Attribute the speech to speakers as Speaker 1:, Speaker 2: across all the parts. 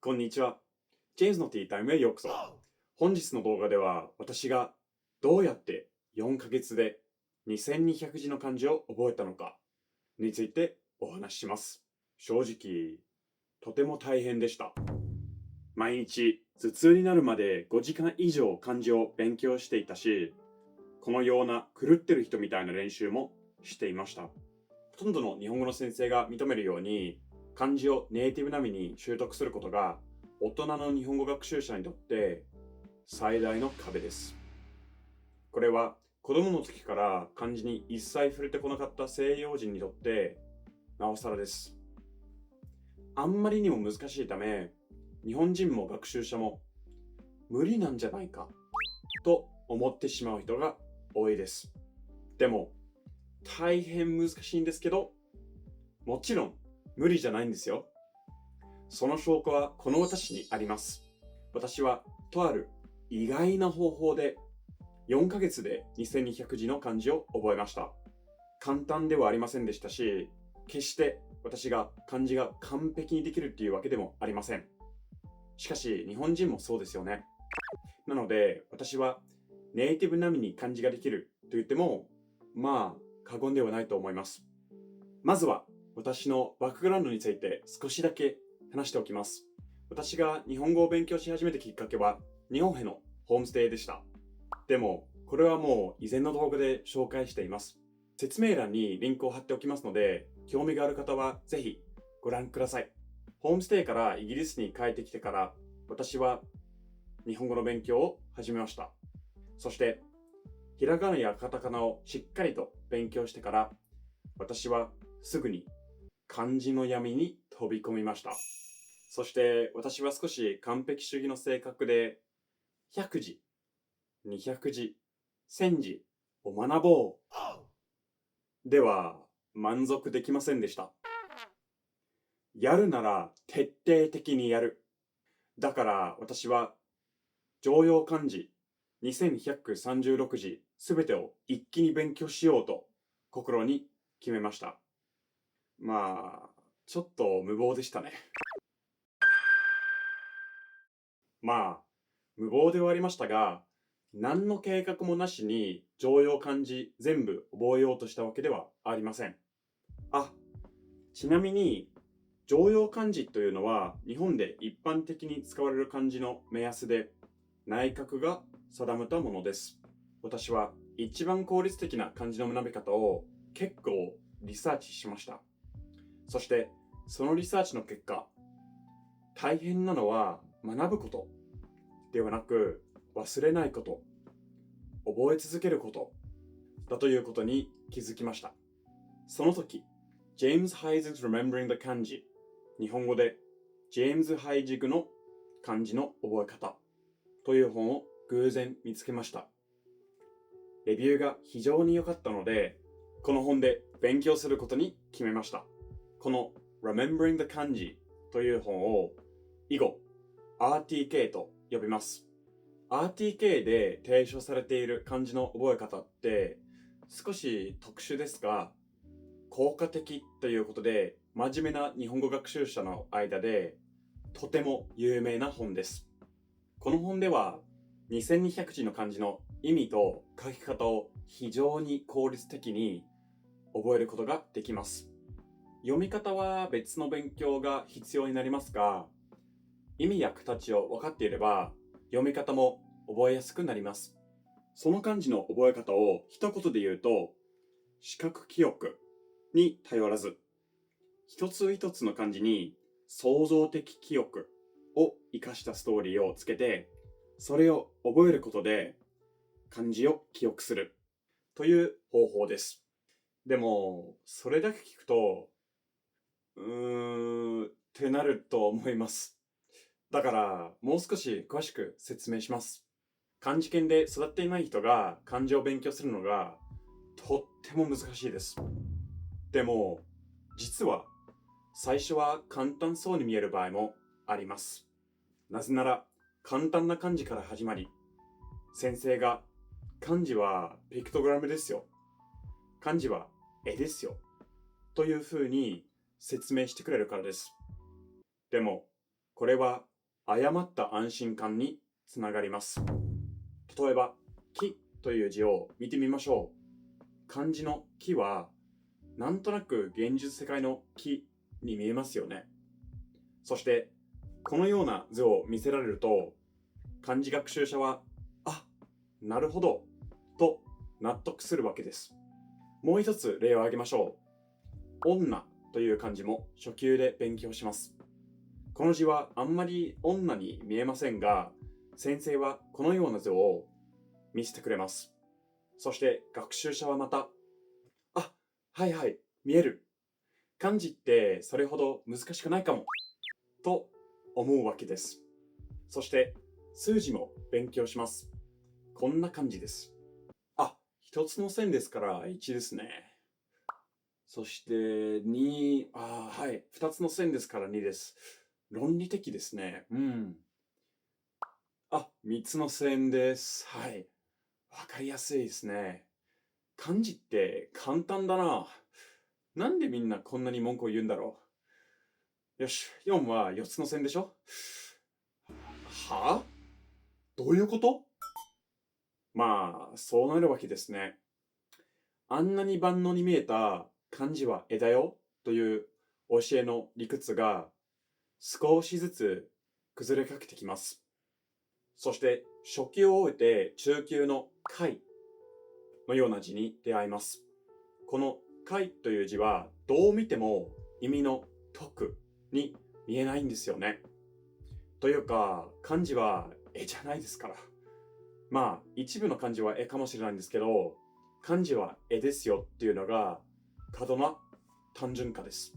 Speaker 1: こんにちは。ジェームズのティータイムへようこそ。本日の動画では私がどうやって4ヶ月で2200字の漢字を覚えたのかについてお話しします。正直、とても大変でした。毎日頭痛になるまで5時間以上漢字を勉強していたし、このような狂ってる人みたいな練習もしていました。ほとんどの日本語の先生が認めるように、漢字をネイティブ並みに習得することが大人の日本語学習者にとって最大の壁です。これは子供の時から漢字に一切触れてこなかった西洋人にとってなおさらです。あんまりにも難しいため、日本人も学習者も無理なんじゃないかと思ってしまう人が多いです。でも大変難しいんですけど、もちろん無理じゃないんですよ。その証拠はこの私にあります。私はとある意外な方法で4ヶ月で2200字の漢字を覚えました。簡単ではありませんでしたし、決して私が漢字が完璧にできるっていうわけでもありません。しかし日本人もそうですよね。なので私はネイティブ並みに漢字ができると言ってもまあ過言ではないと思います。まずは私のバックグラウンドについて少しだけ話しておきます。私が日本語を勉強し始めたきっかけは日本へのホームステイでした。でもこれはもう以前の動画で紹介しています。説明欄にリンクを貼っておきますので、興味がある方はぜひご覧ください。ホームステイからイギリスに帰ってきてから私は日本語の勉強を始めました。そしてひらがなやカタカナをしっかりと勉強してから私はすぐに漢字の闇に飛び込みました。そして私は少し完璧主義の性格で100字、200字、1000字を学ぼうでは満足できませんでした。やるなら徹底的にやる。だから私は常用漢字2136字すべてを一気に勉強しようと心に決めました。まあ、ちょっと無謀でしたね。まあ、無謀ではありましたが、何の計画もなしに常用漢字全部覚えようとしたわけではありません。あ、ちなみに常用漢字というのは日本で一般的に使われる漢字の目安で内閣が定めたものです。私は一番効率的な漢字の学び方を結構リサーチしました。そしてそのリサーチの結果、大変なのは学ぶことではなく忘れないこと、覚え続けることだということに気づきました。その時、ジェームズ・ハイジグ Remembering the 漢字、日本語でジェームズ・ハイジグの漢字の覚え方という本を偶然見つけました。レビューが非常に良かったので、この本で勉強することに決めました。この Remembering the 漢字という本を以後 RTK と呼びます。RTK で提唱されている漢字の覚え方って少し特殊ですが、効果的ということで真面目な日本語学習者の間でとても有名な本です。この本では2200字の漢字の意味と書き方を非常に効率的に覚えることができます。読み方は別の勉強が必要になりますが、意味や形を分かっていれば読み方も覚えやすくなります。その漢字の覚え方を一言で言うと、視覚記憶に頼らず、一つ一つの漢字に創造的記憶を生かしたストーリーをつけて、それを覚えることで漢字を記憶するという方法です。でも、それだけ聞くと、ってなると思います。だから、もう少し詳しく説明します。漢字検で育っていない人が漢字を勉強するのがとっても難しいです。でも、実は最初は簡単そうに見える場合もあります。なぜなら、簡単な漢字から始まり、先生が漢字はピクトグラムですよ。漢字は絵ですよ。というふうに説明してくれるからです。でも、これは誤った安心感につながります。例えば、木という字を見てみましょう。漢字の木は、なんとなく現実世界の木に見えますよね。そして、このような図を見せられると、漢字学習者は、あ、なるほど、と納得するわけです。もう一つ例を挙げましょう。女という漢字も初級で勉強します。この字はあんまり女に見えませんが、先生はこのような図を見せてくれます。そして学習者はまた、あ、はいはい、見える。漢字ってそれほど難しくないかも、と思うわけです。そして数字も勉強します。こんな感じです。あ、一つの線ですから1ですね。そして2、はい、二つの線ですから2です。論理的ですね。三つの線です。はい。わかりやすいですね。漢字って簡単だな。なんでみんなこんなに文句を言うんだろう。よし、4は4つの線でしょ。はぁ、どういうこと？まあ、そうなるわけですね。あんなに万能に見えた漢字は絵だよという教えの理屈が少しずつ崩れかけてきます。そして初級を終えて中級の解のような字に出会います。この解という字はどう見ても意味の徳に見えないんですよね。というか漢字は絵じゃないですから。まあ一部の漢字は絵かもしれないんですけど、漢字は絵ですよっていうのが過度な単純化です。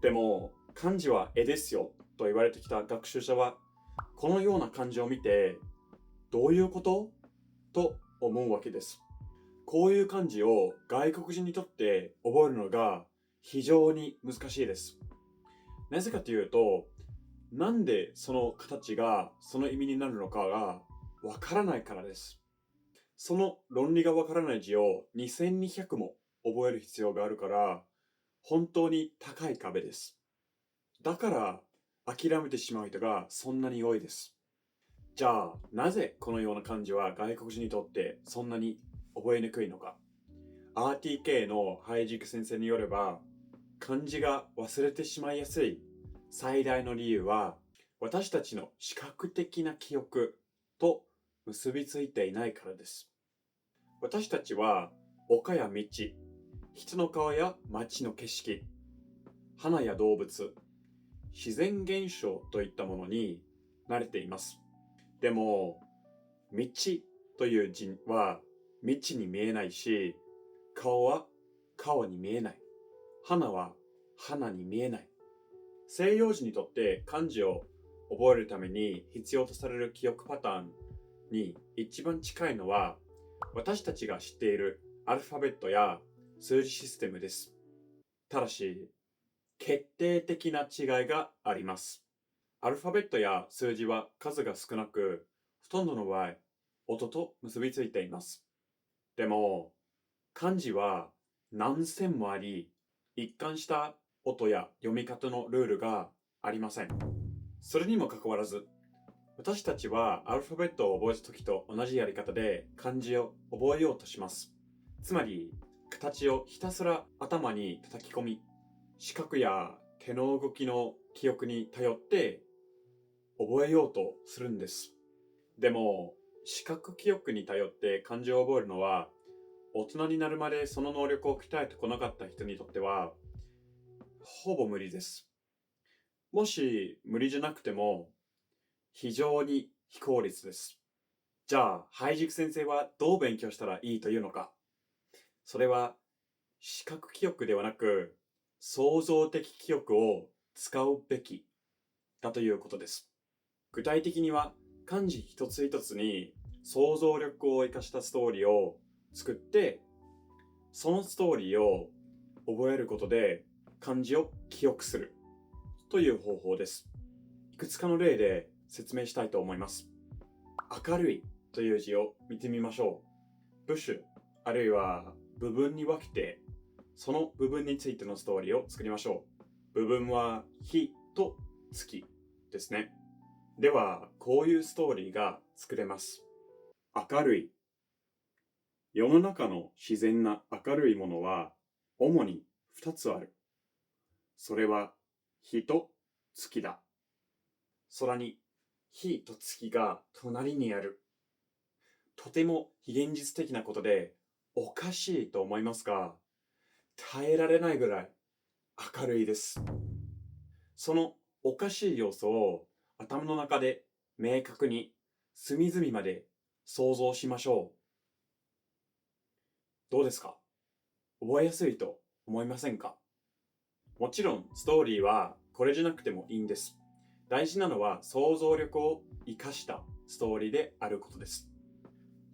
Speaker 1: でも漢字は絵ですよと言われてきた学習者はこのような漢字を見てどういうことと思うわけです。こういう漢字を外国人にとって覚えるのが非常に難しいです。なぜかというと、なんでその形がその意味になるのかがわからないからです。その論理がわからない字を2200も覚える必要があるから、本当に高い壁です。だから諦めてしまう人がそんなに多いです。じゃあ、なぜこのような漢字は外国人にとってそんなに覚えにくいのか。RTK のハジク先生によれば、漢字が忘れてしまいやすい最大の理由は、私たちの視覚的な記憶と結びついていないからです。私たちは丘や道、人の顔や街の景色、花や動物、自然現象といったものに慣れています。でも、道という字は道に見えないし、顔は顔に見えない。花は花に見えない。西洋人にとって漢字を覚えるために必要とされる記憶パターンに一番近いのは、私たちが知っているアルファベットや数字システムです。ただし、決定的な違いがあります。アルファベットや数字は数が少なく、ほとんどの場合、音と結びついています。でも、漢字は何千もあり、一貫した音や読み方のルールがありません。それにもかかわらず、私たちはアルファベットを覚えた時と同じやり方で漢字を覚えようとします。つまり、形をひたすら頭に叩き込み、視覚や手の動きの記憶に頼って覚えようとするんです。でも、視覚記憶に頼って漢字を覚えるのは、大人になるまでその能力を鍛えてこなかった人にとっては、ほぼ無理です。もし無理じゃなくても、非常に非効率です。じゃあ、ハイジク先生はどう勉強したらいいというのか。それは、視覚記憶ではなく、創造的記憶を使うべきだということです。具体的には、漢字一つ一つに想像力を生かしたストーリーを作って、そのストーリーを覚えることで漢字を記憶するという方法です。いくつかの例で説明したいと思います。明るいという字を見てみましょう。部首あるいは部分に分けてその部分についてのストーリーを作りましょう。部分は日と月ですね。では、こういうストーリーが作れます。明るい。世の中の自然な明るいものは主に2つある。それは火と月だ。空に火と月が隣にある。とても非現実的なことでおかしいと思いますが、耐えられないぐらい明るいです。そのおかしい要素を頭の中で明確に隅々まで想像しましょう。どうですか？覚えやすいと思いませんか？もちろんストーリーはこれじゃなくてもいいんです。大事なのは想像力を生かしたストーリーであることです。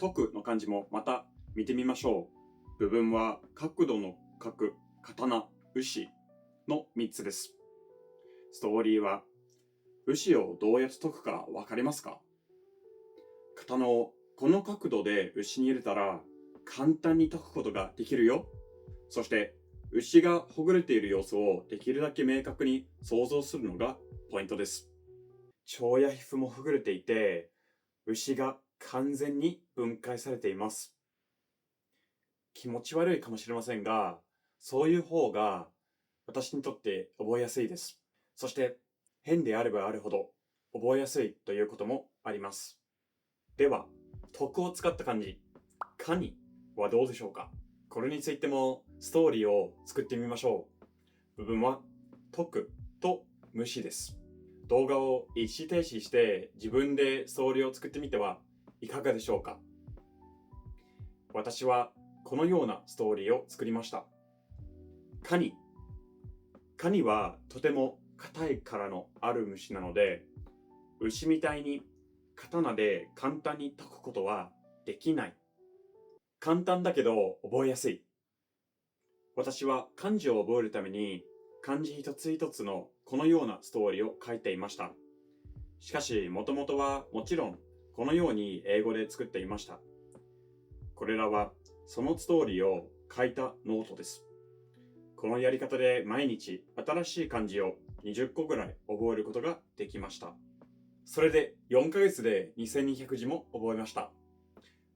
Speaker 1: 解くの漢字もまた見てみましょう。部分は角度の角、刀、牛の3つです。ストーリーは牛をどうやって解くかわかりますか？刀をこの角度で牛に入れたら簡単に解くことができるよ。そして牛がほぐれている様子をできるだけ明確に想像するのがポイントです。腸や皮膚もほぐれていて、牛が完全に分解されています。気持ち悪いかもしれませんが、そういう方が私にとって覚えやすいです。そして変であればあるほど覚えやすいということもあります。では、徳を使った漢字、カニはどうでしょうか？これについてもストーリーを作ってみましょう。部分は徳と虫です。動画を一時停止して自分でストーリーを作ってみてはいかがでしょうか？私はこのようなストーリーを作りました。カニ。カニはとても硬い殻のある虫なので、牛みたいに刀で簡単に解くことはできない。簡単だけど覚えやすい。私は漢字を覚えるために漢字一つ一つのこのようなストーリーを書いていました。しかし、もともとはもちろんこのように英語で作っていました。これらはそのストーリーを書いたノートです。このやり方で毎日新しい漢字を20個ぐらい覚えることができました。それで4ヶ月で2200字も覚えました。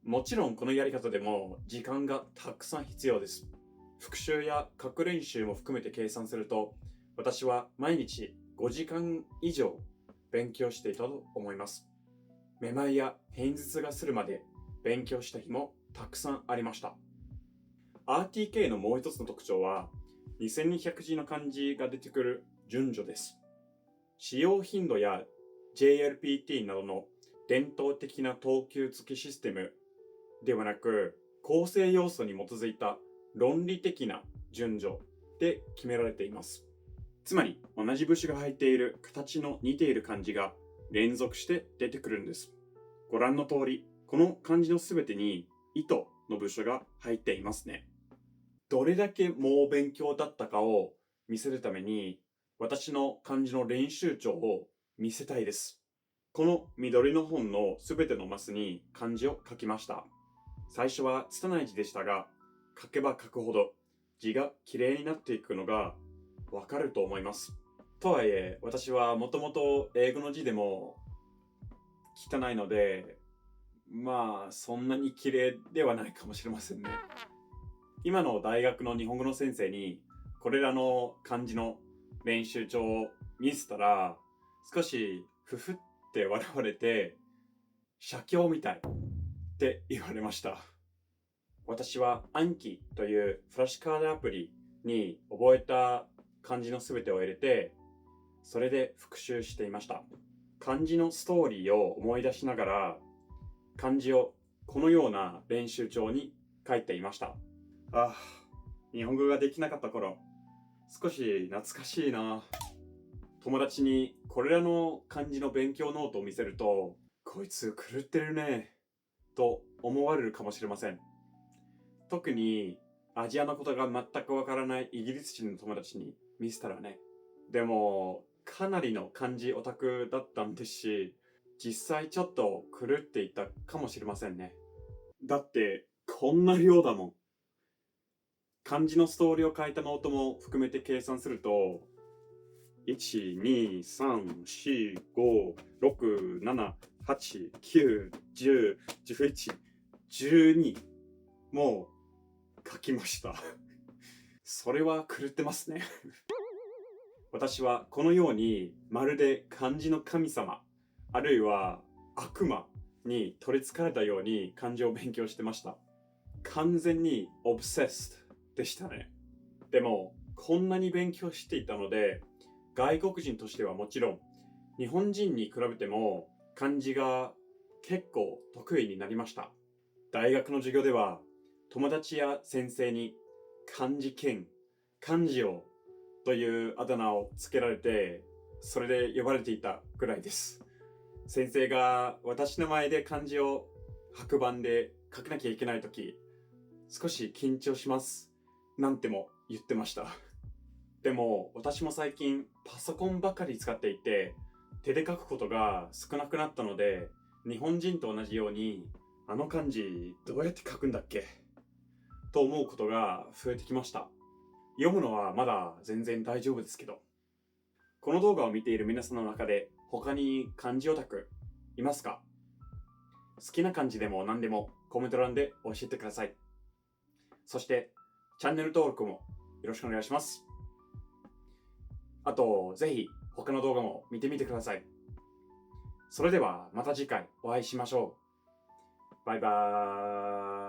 Speaker 1: もちろんこのやり方でも時間がたくさん必要です。復習や書く練習も含めて計算すると、私は毎日5時間以上勉強していたと思います。めまいや偏頭痛がするまで勉強した日もたくさんありました。RTK のもう一つの特徴は、2200字の漢字が出てくる順序です。使用頻度や JLPT などの伝統的な等級付きシステムではなく、構成要素に基づいた論理的な順序で決められています。つまり、同じ部首が入っている形の似ている漢字が連続して出てくるんです。ご覧の通り、この漢字のすべてに糸の部首が入っていますね。どれだけ猛勉強だったかを見せるために、私の漢字の練習帳を見せたいです。この緑の本のすべてのマスに漢字を書きました。最初は拙い字でしたが、書けば書くほど字が綺麗になっていくのがわかると思います。とはいえ、私はもともと英語の字でも汚いので、そんなに綺麗ではないかもしれませんね。今の大学の日本語の先生にこれらの漢字の練習帳を見せたら、少しふふって笑われて、写経みたいって言われました。私は暗記というフラッシュカードアプリに覚えた漢字のすべてを入れて、それで復習していました。漢字のストーリーを思い出しながら、漢字をこのような練習帳に書いていました。日本語ができなかった頃、少し懐かしいな。友達にこれらの漢字の勉強ノートを見せると、こいつ狂ってるね、と思われるかもしれません。特にアジアのことが全くわからないイギリス人の友達に見せたらね。でも、かなりの漢字オタクだったんですし、実際ちょっと狂っていたかもしれませんね。だって、こんな量だもん。漢字のストーリーを書いたノートも含めて計算すると、1、2、3、4、5、6、7、8、9、10、11、12もう書きました。それは狂ってますね。私はこのようにまるで漢字の神様あるいは悪魔に取りつかれたように漢字を勉強してました。完全にオブセスでしたね。でもこんなに勉強していたので外国人としてはもちろん日本人に比べても漢字が結構得意になりました。大学の授業では友達や先生に漢字剣、漢字王というあだ名をつけられてそれで呼ばれていたぐらいです。先生が私の前で漢字を白板で書かなきゃいけないとき少し緊張しますなんても言ってました。でも私も最近パソコンばかり使っていて手で書くことが少なくなったので日本人と同じようにあの漢字どうやって書くんだっけと思うことが増えてきました。読むのはまだ全然大丈夫ですけど。この動画を見ている皆さんの中で他に漢字オタクいますか？好きな漢字でも何でもコメント欄で教えてください。そしてチャンネル登録もよろしくお願いします。あとぜひ他の動画も見てみてください。それではまた次回お会いしましょう。バイバーイ。